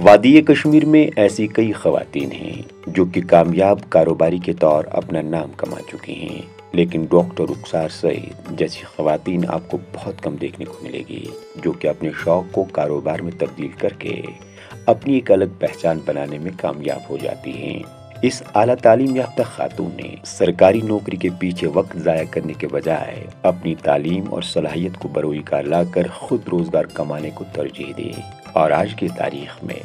وادی کشمیر میں ایسی کئی خواتین ہیں جو کہ کامیاب کاروباری کے طور اپنا نام کما چکی ہیں، لیکن ڈاکٹر رخسار سعید جیسی خواتین آپ کو بہت کم دیکھنے کو ملے گی، جو کہ اپنے شوق کو کاروبار میں تبدیل کر کے اپنی ایک الگ پہچان بنانے میں کامیاب ہو جاتی ہیں۔ اس اعلیٰ تعلیم یافتہ خاتون نے سرکاری نوکری کے پیچھے وقت ضائع کرنے کے بجائے اپنی تعلیم اور صلاحیت کو بروئے کار لا کر خود روزگار کمانے کو ترجیح دی، اور آج کی تاریخ میں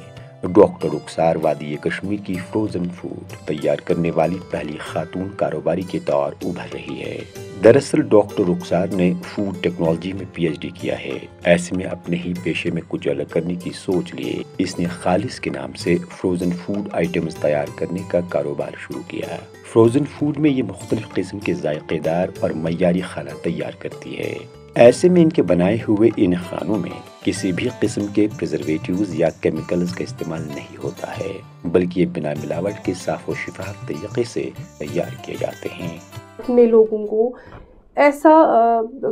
ڈاکٹر رخسار وادی کشمیر کی فروزن فوڈ تیار کرنے والی پہلی خاتون کاروباری کے طور ابھر رہی ہے۔ دراصل ڈاکٹر رخسار نے فوڈ ٹیکنالوجی میں پی ایچ ڈی کیا ہے، ایسے میں اپنے ہی پیشے میں کچھ الگ کرنے کی سوچ لیے اس نے خالص کے نام سے فروزن فوڈ آئٹمز تیار کرنے کا کاروبار شروع کیا۔ فروزن فوڈ میں یہ مختلف قسم کے ذائقے دار اور معیاری کھانا تیار کرتی ہے۔ ایسے میں ان کے بنائے ہوئے ان کھانوں میں کسی بھی قسم کے پریزرویٹیوز یا کیمیکلز کا استعمال نہیں ہوتا ہے، بلکہ یہ بنا ملاوٹ کے صاف و شفاف طریقے سے تیار کیے جاتے ہیں۔ اپنے لوگوں کو ایسا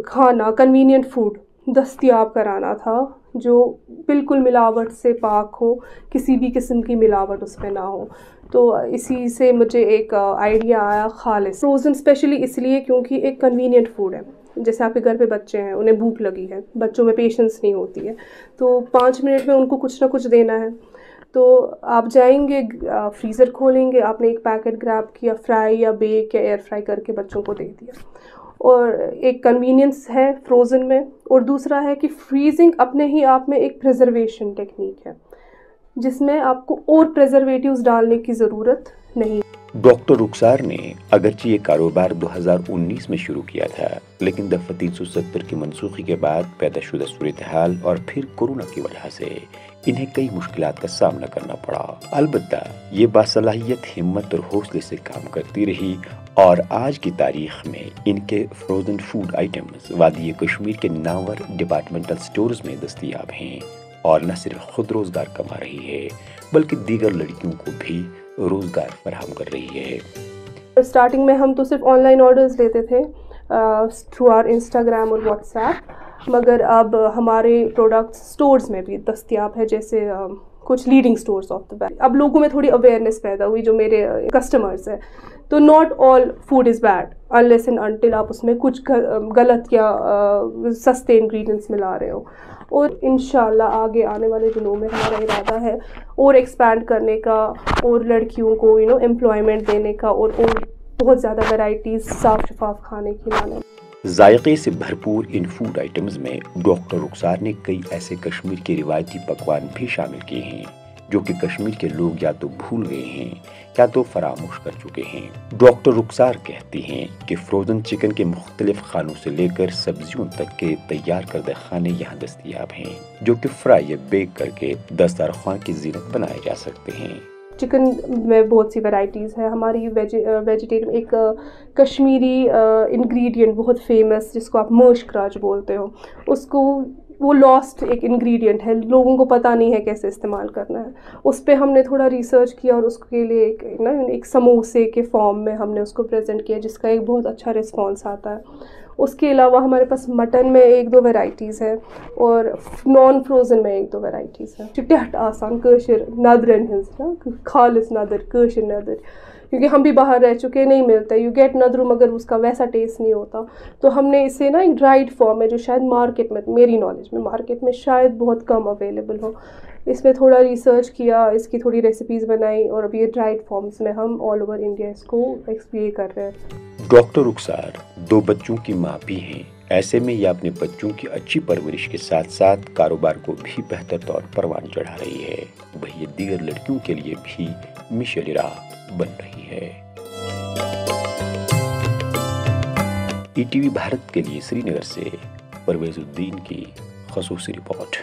کھانا کنوینئنٹ فوڈ دستیاب کرانا تھا جو بالکل ملاوٹ سے پاک ہو، کسی بھی قسم کی ملاوٹ اس میں نہ ہو۔ تو اسی سے مجھے ایک آئیڈیا آیا خالص فروزن، اسپیشلی اس لیے کیونکہ ایک کنوینئنٹ فوڈ ہے۔ جیسے آپ کے گھر پہ بچے ہیں، انہیں بھوک لگی ہے، بچوں میں پیشنس نہیں ہوتی ہے، تو 5 منٹ میں ان کو کچھ نہ کچھ دینا ہے۔ تو آپ جائیں گے، فریزر کھولیں گے، آپ نے ایک پیکٹ گریب کیا، فرائی یا بیک یا ایئر فرائی کر کے بچوں کو دے دیا، اور ایک کنوینئنس ہے فروزن میں، اور دوسرا ہے کہ فریزنگ اپنے ہی آپ میں ایک پریزرویشن ٹیکنیک ہے جس میں آپ کو اور پریزرویٹیوز ڈالنے کی ضرورت نہیں۔ ڈاکٹر رخسار نے اگرچہ یہ کاروبار 2019 میں شروع کیا تھا، لیکن دفعہ 370 کی منسوخی کے بعد پیدا شدہ صورتحال اور پھر کورونا کی وجہ سے انہیں کئی مشکلات کا سامنا کرنا پڑا۔ البتہ یہ باصلاحیت ہمت اور حوصلے سے کام کرتی رہی، اور آج کی تاریخ میں ان کے فروزن فوڈ آئٹمز وادی کشمیر کے نامور ڈپارٹمنٹل سٹورز میں دستیاب ہیں، اور نہ صرف خود روزگار کما رہی ہے بلکہ دیگر لڑکیوں کو بھی روزگار فراہم کر رہی ہے۔ اسٹارٹنگ میں ہم تو صرف آن لائن آرڈرز لیتے تھے تھرو آر انسٹاگرام اور واٹس ایپ، مگر اب ہمارے پروڈکٹس اسٹورز میں بھی دستیاب ہے، جیسے کچھ leading stores of the valley. اب لوگوں میں تھوڑی اویئرنیس پیدا ہوئی، جو میرے کسٹمرز ہیں، تو not all food is bad unless and until آپ اس میں کچھ غلط یا سستے انگریڈینٹس ملا رہے ہو۔ اور انشاءاللہ آگے آنے والے دنوں میں ہمارا ارادہ ہے اور ایکسپینڈ کرنے کا، اور لڑکیوں کو امپلائمنٹ دینے کا، اور بہت زیادہ ویرائٹیز صاف شفاف کھانے کھلانے۔ ذائقے سے بھرپور ان فوڈ آئٹمز میں ڈاکٹر رخسار نے کئی ایسے کشمیر کے روایتی پکوان بھی شامل کیے ہیں جو کہ کشمیر کے لوگ یا تو بھول گئے ہیں یا تو فراموش کر چکے ہیں۔ ڈاکٹر رخسار کہتی ہیں کہ فروزن چکن کے مختلف کھانوں سے لے کر سبزیوں تک کے تیار کردہ کھانے یہاں دستیاب ہیں، جو کہ فرائی یا بیک کر کے دسترخوان کی زینت بنائے جا سکتے ہیں۔ چکن میں بہت سی ویرائٹیز ہے، ہماری ویجیٹیرین ایک کشمیری انگریڈینٹ بہت فیمس جس کو آپ مشک راج بولتے ہو، اس کو وہ لاسٹ ایک انگریڈینٹ ہے، لوگوں کو پتہ نہیں ہے کیسے استعمال کرنا ہے۔ اس پہ ہم نے تھوڑا ریسرچ کیا، اور اس کے لیے ایک سموسے کے فارم میں ہم نے اس کو پریزنٹ کیا، جس کا ایک بہت اچھا رسپانس آتا ہے۔ اس کے علاوہ ہمارے پاس مٹن میں 1-2 ویرائٹیز ہے، اور نان فروزن میں 1-2 ویرائٹیز ہے۔ ٹیٹھ آسان کٲشِر ندرن ہنز خالص ندر، کٲشِر ندر، کیونکہ ہم بھی باہر رہ چکے، نہیں ملتا، یو گیٹ ندرو مگر اس کا ویسا ٹیسٹ نہیں ہوتا۔ تو ہم نے اسے ایک ڈرائیڈ فارم ہے جو شاید مارکیٹ میں، میری نالج میں مارکیٹ میں شاید بہت کم اویلیبل ہو، اس میں تھوڑا ریسرچ کیا، اس کی تھوڑی ریسیپیز بنائی، اور اب یہ ڈرائیڈ فارمز میں ہم آل اوور انڈیا اس کو ایکسپلیٹ کر رہے ہیں۔ ڈاکٹر رخسار 2 بچوں کی ماں بھی ہیں، ایسے میں یہ اپنے بچوں کی اچھی پرورش کے ساتھ ساتھ کاروبار کو بھی بہتر طور پر پروان چڑھا رہی ہے، وہی یہ دیگر لڑکیوں کے لیے بھی مشعل راہ بن رہی ہے۔ ای ٹی وی بھارت کے لیے سری نگر سے پرویز الدین کی خصوصی رپورٹ۔